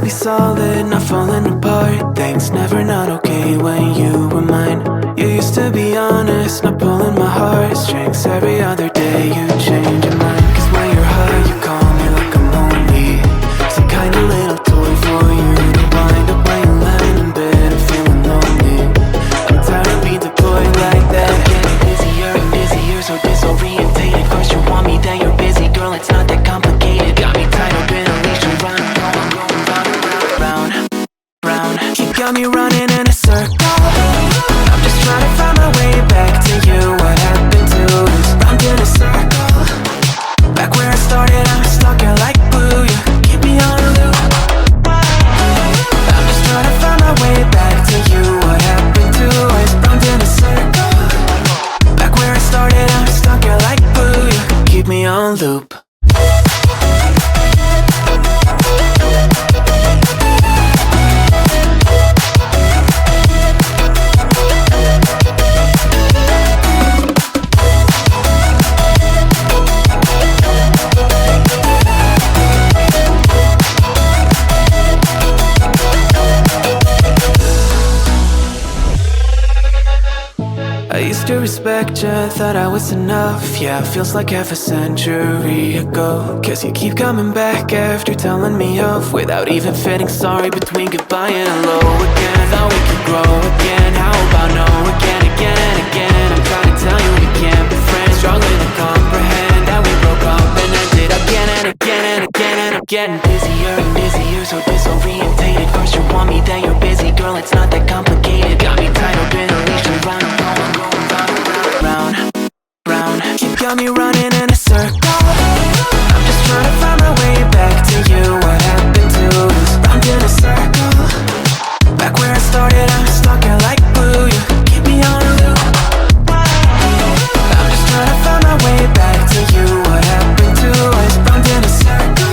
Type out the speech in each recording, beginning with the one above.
be solid, not falling apart. Things never not okay when you were mine. You used to be honest, not pulling my heartstrings. Every other day you change your mind. Cause when you're high you call me like I'm lonely. Some kind of little toy for you to wind up when you lying in bed and feeling lonely. I'm tired of being deployed like that. I'm getting busier and busier, so disorientated. First you want me, then you're busy. Girl, it's not that complicated. Got me tied up in a leash and running. I'm going round and round, round. You got me running in a circle. I'm just trying to find my way back to you. What happened to us? Round in a circle. Back where I started, I'm stuck in like glue. You keep me on a loop. I'm just trying to find my way back to you. What happened to us? Round in a circle. Back where I started, I'm stuck in like glue. You keep me on loop. I used to respect you, thought I was enough. Yeah, it feels like half a century ago. Cause you keep coming back after telling me off, without even feeling sorry between goodbye and hello again. Thought we could grow again, how about no again, again and again. I'm trying to tell you we can't be friends, struggling to comprehend that we broke up and ended again and again and again. And I'm getting busier and busier, so disorientated. First you want me, then you're busy. Girl, it's not that complicated. Got me tied up in a leash and running. Round, round. You got me running in a circle. I'm just trying to find my way back to you. What happened to us? Round in a circle. Back where I started, I'm stuck in like glue. You keep me on a loop. I'm just trying to find my way back to you. What happened to us? Round in a circle.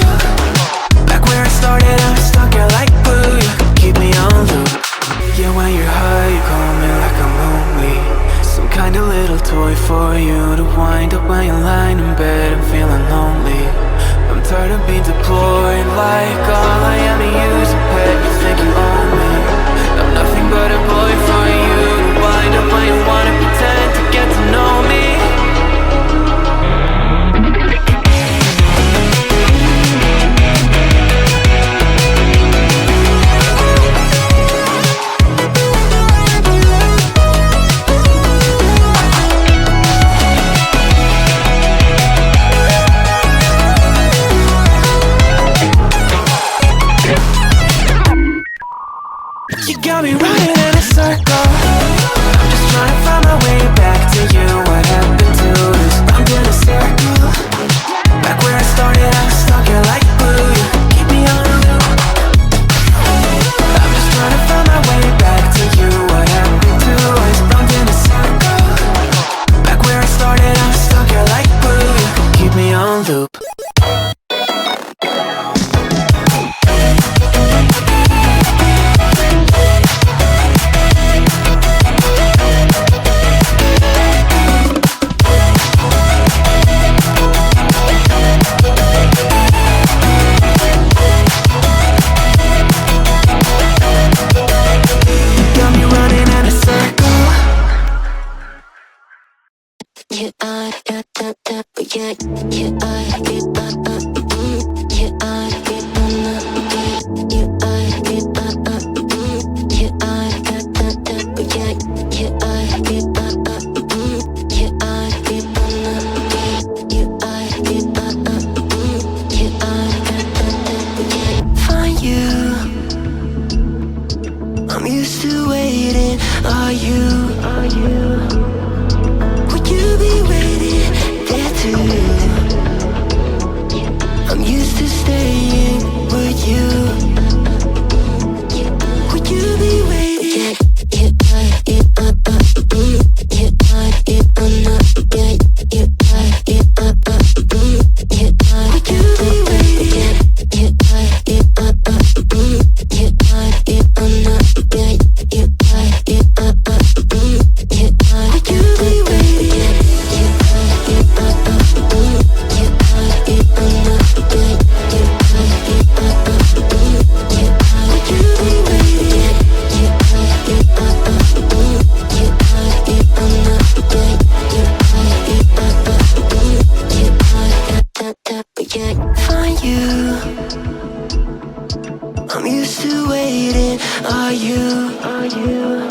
Back where I started, I'm stuck in like glue. You keep me on loop. Yeah, when you're high, you call me like I'm lonely. Some kind of little toy for you to wind up when you're lying in bed and feeling lonely. I'm tired of being deployed like all I am to use a pet. You think you own me? I'm nothing but a boy for you to wind up when you wanna pretend to get to know me. You got me running in a circle. I'm just trying to find my way back to you. What happened to us? Round in a circle. Back where I started, I'm stuck in like glue. You keep me on a loop. I'm just trying to find my way back to you. What happened to us? Round in a circle. Back where I started, I'm stuck in like glue. You keep me on loop. I'm used to waiting. Are you? Would you be waiting there too? you? I'm used to waiting. Are you?